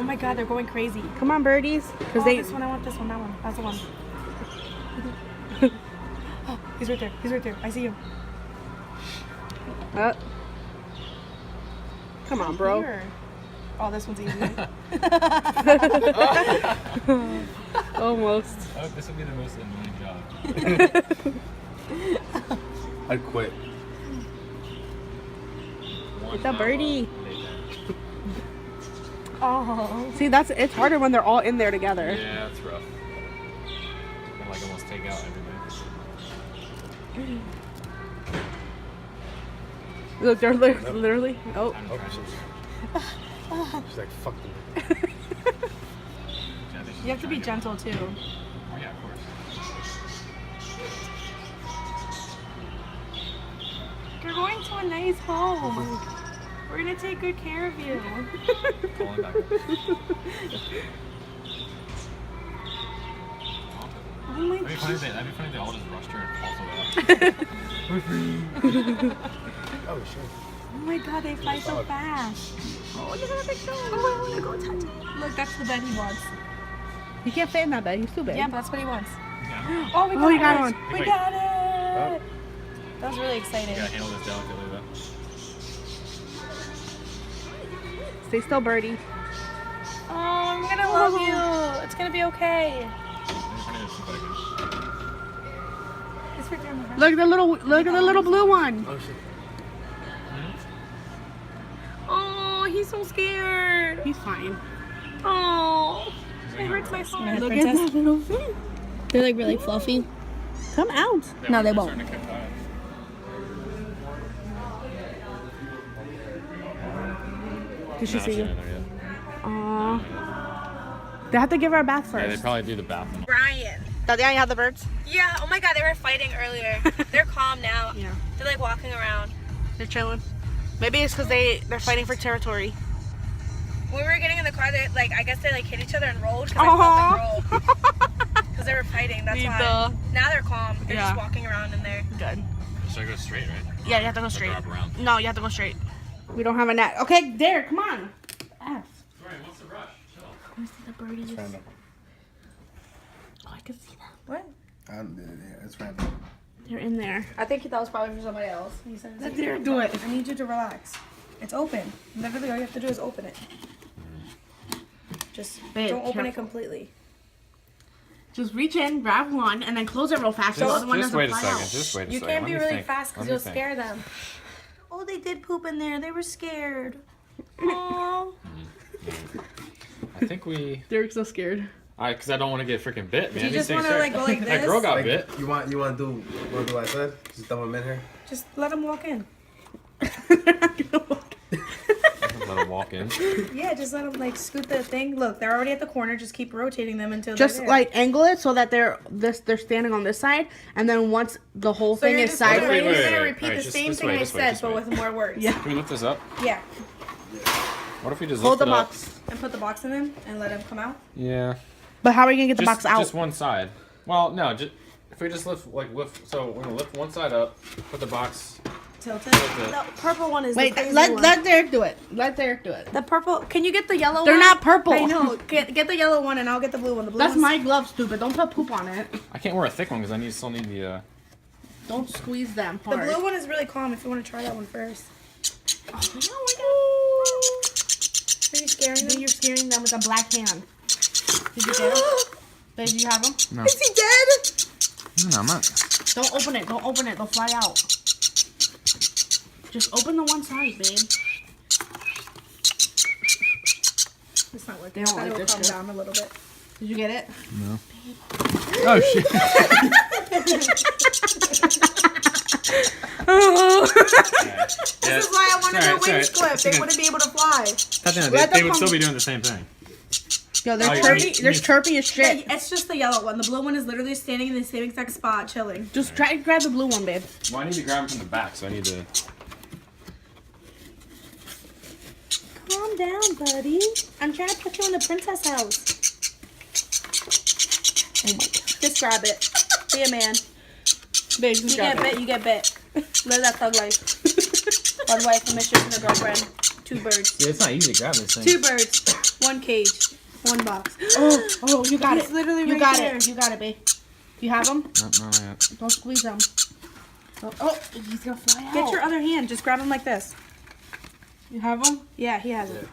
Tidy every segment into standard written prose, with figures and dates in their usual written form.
my god, they're going crazy. Come on, birdies. Oh, this one, I want this one, that one. That's the one. Oh, he's right there. He's right there. I see him. Come on, bro. Here. Oh, this one's easy. Almost. Oh, this would be the most annoying job. I'd quit. Get the birdie. Oh. See, it's harder when they're all in there together. Yeah, that's rough. Can like almost take out everything. Look, they're literally. Oh. She's like, fuck them. You have to be gentle too. Oh yeah, of course. You're going to a nice home. We're gonna take good care of you. Calling back up. Oh my That'd be funny if they all just rushed her and also out. Oh, shit. Oh my god, they fly so fast. Oh, look at that big dog. Oh, I wanna go touch it. Look, that's the bed he wants. He can't fit in that bed. He's too big. Yeah, but that's what he wants. Yeah. Oh, we got you it. got one. We Wait. got it. That was really You exciting. gotta handle this delicately though. Stay still, birdie. Oh, I'm gonna love you. It's gonna be okay. It's right there, my friend. Look at the little blue one. Oh, shit. Oh, he's so scared. He's fine. Oh, it hurts my heart. Look at that little thing. They're like really fluffy. Come out. No, they won't. Did she see you? Aww. They have to give her a bath Yeah, they first. probably do the bathroom. Brian. Tatiana, you have the birds? Yeah, oh my god, they were fighting earlier. They're calm now. Yeah. They're like walking around. They're chilling. Maybe it's because they're fighting for territory. When we were getting in the car, they I guess they hit each other and rolled because I Aw. felt them roll. Because they were fighting, that's why. Now they're calm. They're just walking around in there. Good. Should I go straight, right? Yeah, you have to go straight. Or up around? No, you have to go straight. We don't have a net. Okay, there, come on. F. Sorry, what's the rush? Chill. Let me see the birdies. Random. Oh, I can see them. What? Yeah, it's random. They're in there. I think that was probably for somebody else. He said, Let there, do it. I need you to relax. It's open. Literally, all you have to do is open it. Just Babe, don't open it careful. completely. Just reach in, grab one, and then close it real fast. So the other one Just doesn't wait a fly second. out. Just wait a You second. can't Let be me really think. fast because Let me you'll think. scare them. Oh, they did poop in there. They were scared. Oh. I think we. Derek's so scared. Because I don't want to get freaking bit, man. You These just things want to hurt. like go like this. That girl got Like, bit. you want to do what I said? Just dump them in here? Just let them walk in. Let her walk in. Yeah, just let them like scoot the thing. Look, they're already at the corner. Just keep rotating them until Just they're there. like angle it so that they're standing on this side, and then once the whole So thing you're is just gonna, sideways. you're wait, gonna wait. repeat Alright, the just same this thing way, I this way, said, this but way. with more words. Yeah. Can we lift this up? Yeah. What if we just Hold lift the it up? box. And put the box in them and let them come out. Yeah. But how are you gonna get the box out? Just one side. Well, no. If we just lift. So we're gonna lift one side up. Put the box. Tilted. Tilted. The purple one is Wait, the crazy let one. Derek do it. Let Derek do it. The purple. Can you get the yellow They're one? not purple. I know. Get the yellow one and I'll get the blue one. The blue That's one's- my glove, stupid. Don't put poop on it. I can't wear a thick one because I still need the. Don't squeeze them The hard. blue one is really calm if you want to try that one first. Oh, Are you scaring then them? you're scaring them with a black hand. Did you get them? Babe, do you have them? No. Is he dead? No, I'm not. Don't open it. Don't open it. They'll fly out. Just open the one side, babe. It's not working. They don't I like will this calm shit. down a little bit. Did you get it? No. Oh shit. This is why I wanted their wings clipped. They wouldn't be able to fly. Let They them would come- still be doing the same thing. Yo, they're Oh, you chirpy. mean- They're chirpy as shit. It's just the yellow one. The blue one is literally standing in the same exact spot, chilling. Just try to grab the blue one, babe. Well, I need to grab them from the back, so I need to. Calm down, buddy. I'm trying to put you in the princess house. Oh my god. Just grab it. Be a man. Babe, You get bit, you get bit. Live that thug life. One wife, a mistress, and a girlfriend. 2 birds. Yeah, it's not easy to grab this thing. 2 birds, 1 cage, 1 box. Oh, you got It's it. literally You right got there. it. You got it, babe. You have them? No, not yet. Don't squeeze them. Oh, he's gonna fly out. Get your other hand. Just grab him like this. You have them? Yeah, he has it.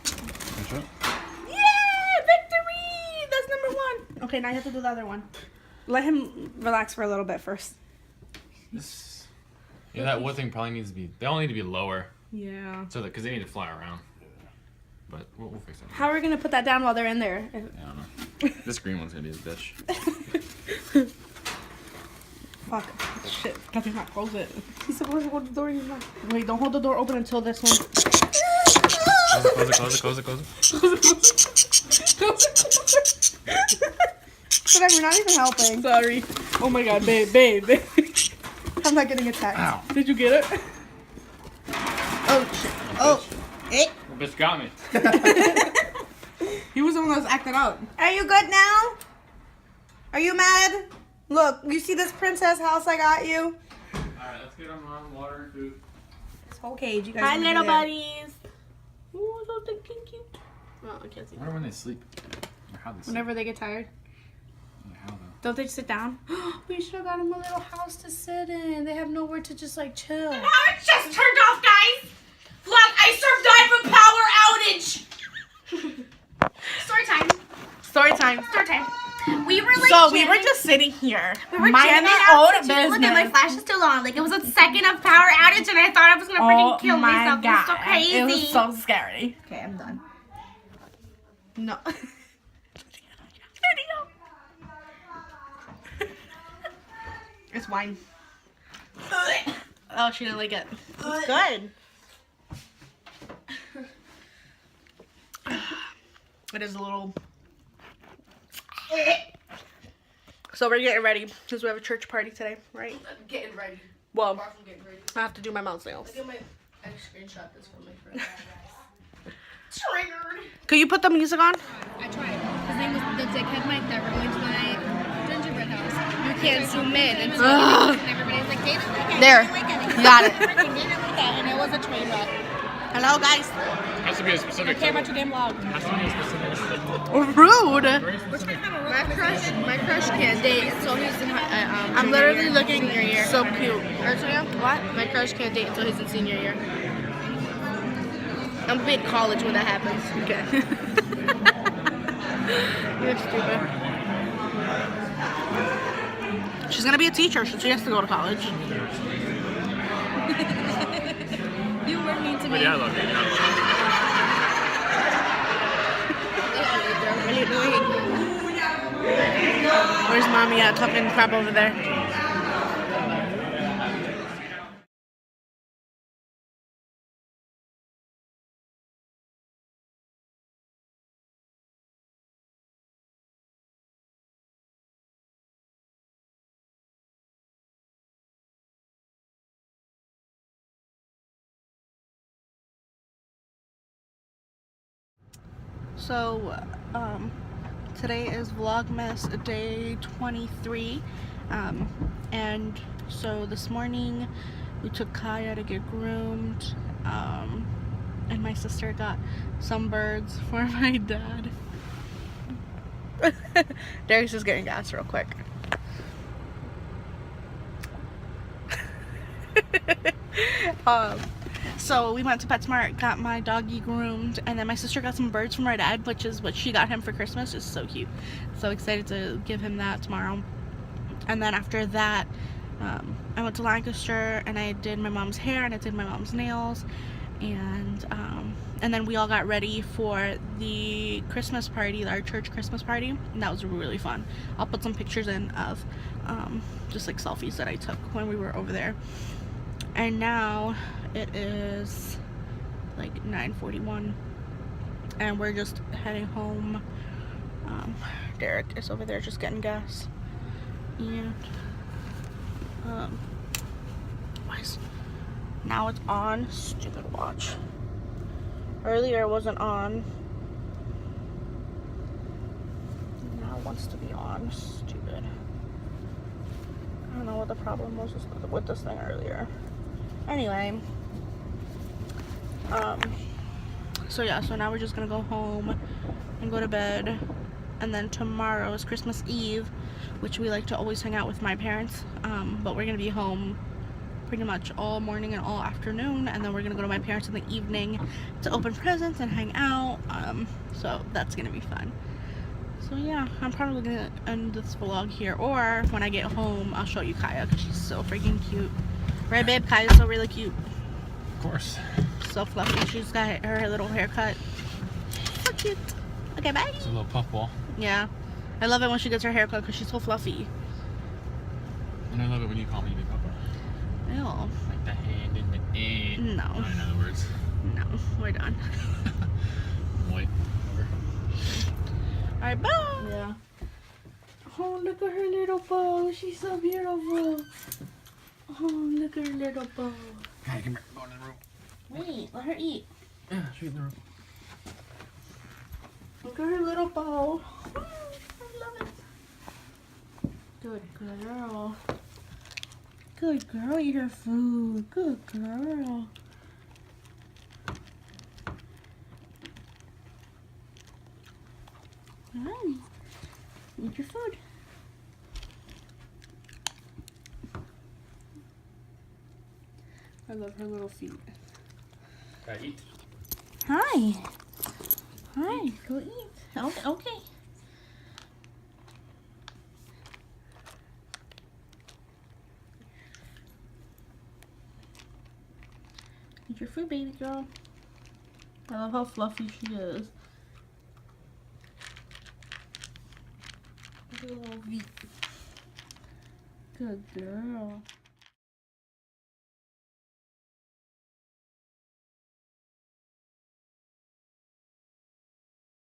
Catch up. Yay! Victory! That's number 1. Okay, now you have to do the other one. Let him relax for a little bit first. This. Yeah, that wood thing probably needs to be. They all need to be lower, Yeah. so that because they need to fly around. But we'll fix that. How are we gonna put that down while they're in there? I don't know. This green one's gonna be a bitch. Fuck. Shit. Nothing's not close it. He's supposed to hold the door in his mouth. Wait, don't hold the door open until this one. Close it. So then you're not even helping. Sorry. Oh my god, babe. I'm not getting attacked. Ow. Did you get it? Oh shit. Oh. That bitch got me. He was the one that was acting out. Are you good now? Are you mad? Look, you see this princess house I got you? Alright, let's get them on water and food. This whole cage, you guys. Hi, can little do that. buddies. Ooh, so thinking cute. Oh, I can't see. I wonder when they sleep. Or how they sleep. Whenever they get tired. Yeah, how though? Don't they sit down? We should have got them a little house to sit in. They have nowhere to just like chill. Power just turned off, guys! Vlog, I survived a power outage! Story time. Story time. Story time. We were like So we jamming- were just sitting here. we were minding jamming our out own to tune. Look at my business. flash is still on. Like it was a second of power outage and I thought I was gonna freaking kill myself. It was so crazy. It was so scary. Okay, I'm done. No. It's wine. Oh, she didn't like it. It's good. It is a little. So we're getting ready because we have a church party today, right? Getting ready. Well, Far from getting ready. I have to do my mom's nails. I screenshot this from my friend. Triggered. Could you put the music on? I tried. His name was the dickhead Mike that we're going to my gingerbread house. You can't zoom in. And so everybody's like, they don't like it. There. They don't like it. Got it. Freaking they don't like it. And it was a train wreck. Hello, guys. Has to be a specific. Care about your damn vlog. Has to be a specific. Rude. My crush can't date, so he's in. I'm literally looking so cute. What? My crush can't date until he's in senior year. I'm gonna be in college when that happens. Okay. You're stupid. She's gonna be a teacher, so she has to go to college. You were mean to But me. yeah, I love you. What are you doing? Where's mommy at? Talking crap over there. So, today is Vlogmas day 23, and so this morning we took Kaya to get groomed, and my sister got some birds for my dad. Derek's just getting gas real quick. So we went to PetSmart, got my doggy groomed, and then my sister got some birds from her dad, which is what she got him for Christmas. It's so cute. So excited to give him that tomorrow. And then after that, I went to Lancaster and I did my mom's hair and I did my mom's nails, and then we all got ready for the Christmas party, our church Christmas party, and that was really fun. I'll put some pictures in of just like selfies that I took when we were over there. And now it is like 9:41 and we're just heading home. Derek is over there just getting gas, and now it's on. Stupid watch. Earlier it wasn't on, now it wants to be on. Stupid. I don't know what the problem was with this thing earlier. Anyway, So yeah, so now we're just gonna go home and go to bed, and then tomorrow is Christmas Eve, which we like to always hang out with my parents, but we're gonna be home pretty much all morning and all afternoon, and then we're gonna go to my parents in the evening to open presents and hang out, so that's gonna be fun. So yeah, I'm probably gonna end this vlog here, or when I get home I'll show you Kaya because she's so freaking cute, right babe? Kaya's so really cute, Of course. so fluffy. She's got her little haircut, so cute. Okay, bye. It's a little puffball. Yeah, I love it when she gets her haircut because she's so fluffy. And I love it when you call me Big Papa. Ew. Like the hand in the dick. No. Oh, in other words. No, we're done. Wait. Over. Alright, bye. Yeah. Oh, look at her little bow. She's so beautiful. Oh, look at her little bow. Hey, come here. Go in the room. Wait, let her eat. Yeah, she's in the room. Look at her little bow. I love it. Good girl. Good girl, eat her food. Good girl. Alright. Eat your food. I love her little feet. Can I eat? Hi. Hi. Go eat. Okay. Okay. Eat your food, baby girl. I love how fluffy she is. Look at her little feet. Good girl.